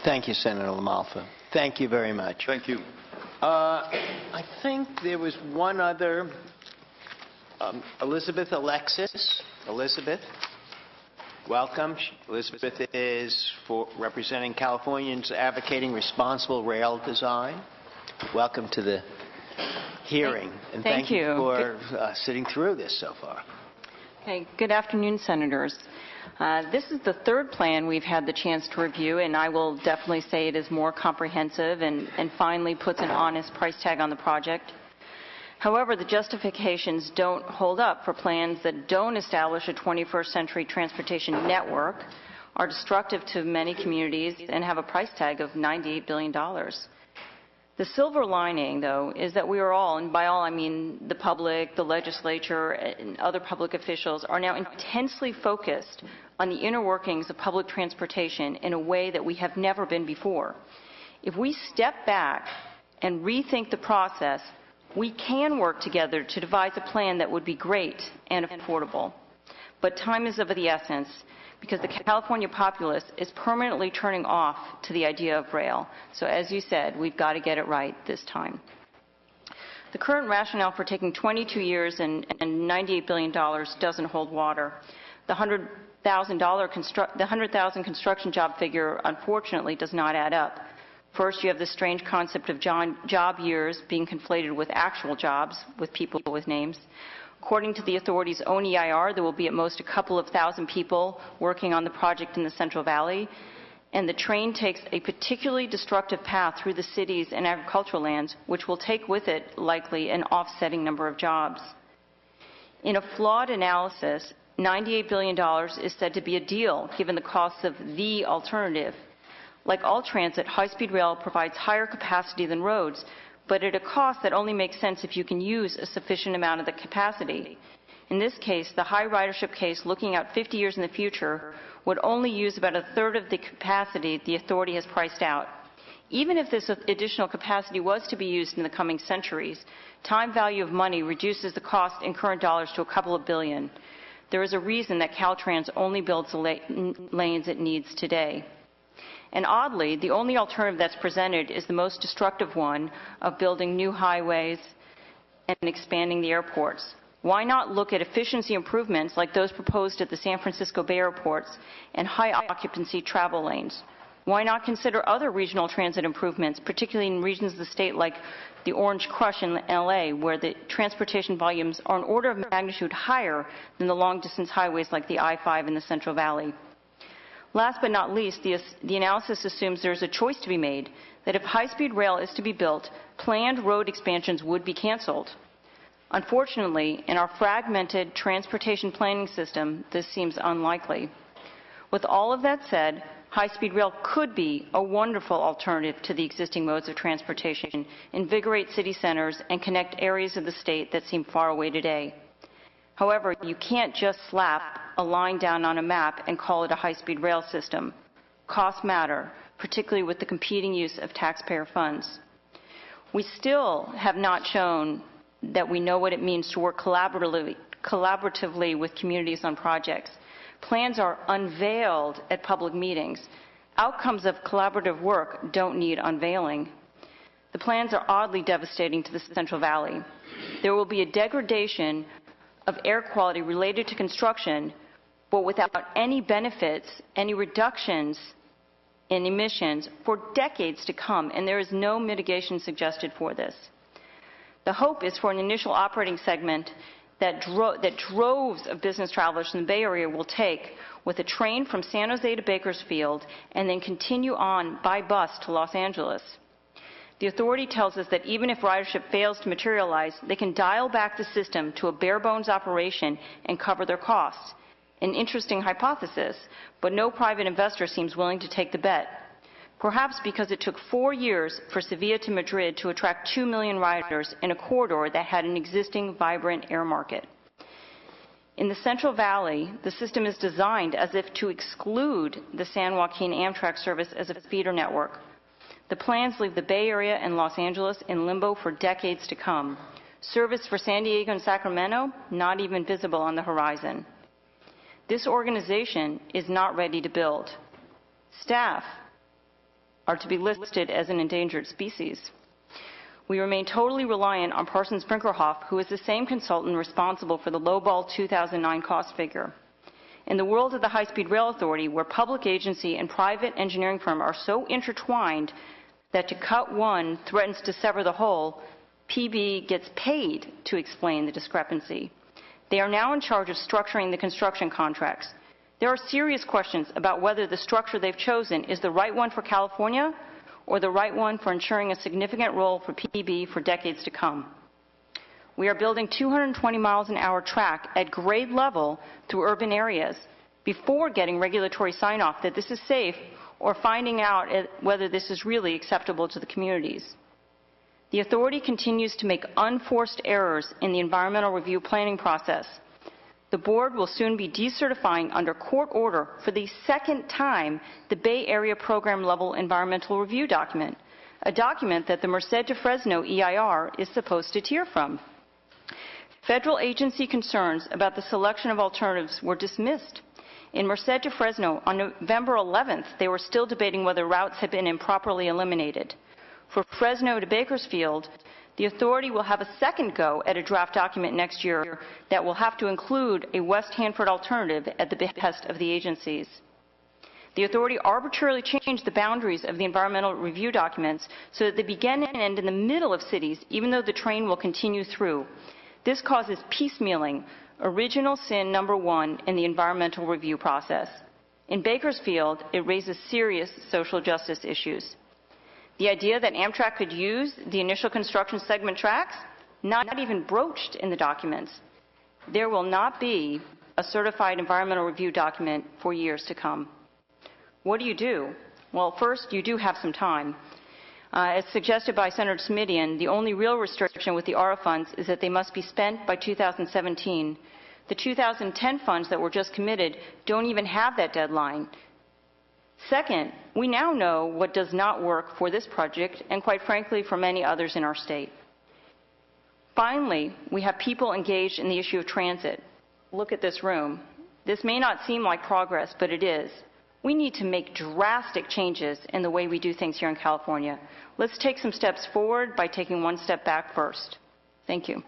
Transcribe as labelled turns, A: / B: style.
A: Thank you, Senator LaMalfa. Thank you very much.
B: Thank you.
A: I think there was one other, Elizabeth Alexis. Elizabeth, welcome. Elizabeth is representing Californians advocating responsible rail design. Welcome to the hearing, and thank you for sitting through this so far.
C: Okay, good afternoon, Senators. This is the third plan we've had the chance to review, and I will definitely say it is more comprehensive and finally puts an honest price tag on the project. However, the justifications don't hold up for plans that don't establish a 21st century transportation network, are destructive to many communities, and have a price tag of $98 billion. The silver lining, though, is that we are all, and by all I mean the public, the legislature, and other public officials, are now intensely focused on the inner workings of public transportation in a way that we have never been before. If we step back and rethink the process, we can work together to devise a plan that would be great and affordable. But time is of the essence, because the California populace is permanently turning off to the idea of rail. So as you said, we've got to get it right this time. The current rationale for taking 22 years and $98 billion doesn't hold water. The $100,000 construction job figure, unfortunately, does not add up. First, you have the strange concept of job years being conflated with actual jobs, with people with names. According to the authority's own EIR, there will be at most a couple of thousand people working on the project in the Central Valley, and the train takes a particularly destructive path through the cities and agricultural lands, which will take with it likely an offsetting number of jobs. In a flawed analysis, $98 billion is said to be a deal, given the costs of the alternative. Like all transit, high-speed rail provides higher capacity than roads, but at a cost that only makes sense if you can use a sufficient amount of the capacity. In this case, the high ridership case, looking out 50 years in the future, would only use about a third of the capacity the authority has priced out. Even if this additional capacity was to be used in the coming centuries, time value of money reduces the cost in current dollars to a couple of billion. There is a reason that Caltrans only builds the lanes it needs today. And oddly, the only alternative that's presented is the most destructive one of building new highways and expanding the airports. Why not look at efficiency improvements like those proposed at the San Francisco Bay airports and high occupancy travel lanes? Why not consider other regional transit improvements, particularly in regions of the state like the Orange Crush in LA, where the transportation volumes are an order of magnitude higher than the long-distance highways like the I-5 in the Central Valley? Last but not least, the analysis assumes there is a choice to be made, that if high-speed rail is to be built, planned road expansions would be canceled. Unfortunately, in our fragmented transportation planning system, this seems unlikely. With all of that said, high-speed rail could be a wonderful alternative to the existing modes of transportation, invigorate city centers, and connect areas of the state that seem far away today. However, you can't just slap a line down on a map and call it a high-speed rail system. Costs matter, particularly with the competing use of taxpayer funds. We still have not shown that we know what it means to work collaboratively with communities on projects. Plans are unveiled at public meetings. Outcomes of collaborative work don't need unveiling. The plans are oddly devastating to the Central Valley. There will be a degradation of air quality related to construction, but without any benefits, any reductions in emissions for decades to come, and there is no mitigation suggested for this. The hope is for an initial operating segment that droves of business travelers in the Bay Area will take with a train from San Jose to Bakersfield and then continue on by bus to Los Angeles. The authority tells us that even if ridership fails to materialize, they can dial back the system to a bare-bones operation and cover their costs. An interesting hypothesis, but no private investor seems willing to take the bet. Perhaps because it took 4 years for Sevilla to Madrid to attract 2 million riders in a corridor that had an existing vibrant air market. In the Central Valley, the system is designed as if to exclude the San Joaquin Amtrak service as a feeder network. The plans leave the Bay Area and Los Angeles in limbo for decades to come. Service for San Diego and Sacramento, not even visible on the horizon. This organization is not ready to build. Staff are to be listed as an endangered species. We remain totally reliant on Parsons Brinckerhoff, who is the same consultant responsible for the lowball 2009 cost figure. In the world of the High-Speed Rail Authority, where public agency and private engineering firm are so intertwined that to cut one threatens to sever the whole, PB gets paid to explain the discrepancy. They are now in charge of structuring the construction contracts. There are serious questions about whether the structure they've chosen is the right one for California or the right one for ensuring a significant role for PB for decades to come. We are building 220 miles an hour track at grade level through urban areas before getting regulatory sign-off that this is safe or finding out whether this is really acceptable to the communities. The authority continues to make unforced errors in the environmental review planning process. The board will soon be decertifying under court order for the second time the Bay Area Program Level Environmental Review document, a document that the Merced to Fresno EIR is supposed to tier from. Federal agency concerns about the selection of alternatives were dismissed. In Merced to Fresno, on November 11th, they were still debating whether routes had been improperly eliminated. For Fresno to Bakersfield, the authority will have a second go at a draft document next year that will have to include a West Hanford alternative at the behest of the agencies. The authority arbitrarily changed the boundaries of the environmental review documents so that they begin and end in the middle of cities, even though the train will continue through. This causes piecemealing, original sin number one in the environmental review process. In Bakersfield, it raises serious social justice issues. The idea that Amtrak could use the initial construction segment tracks, not even broached in the documents. There will not be a certified environmental review document for years to come. What do? Well, first, you do have some time. As suggested by Senator Smidian, the only real restriction with the ARA funds is that they must be spent by 2017. The 2010 funds that were just committed don't even have that deadline. Second, we now know what does not work for this project and, quite frankly, for many others in our state. Finally, we have people engaged in the issue of transit. Look at this room. This may not seem like progress, but it is. We need to make drastic changes in the way we do things here in California. Let's take some steps forward by taking one step back first. Thank you.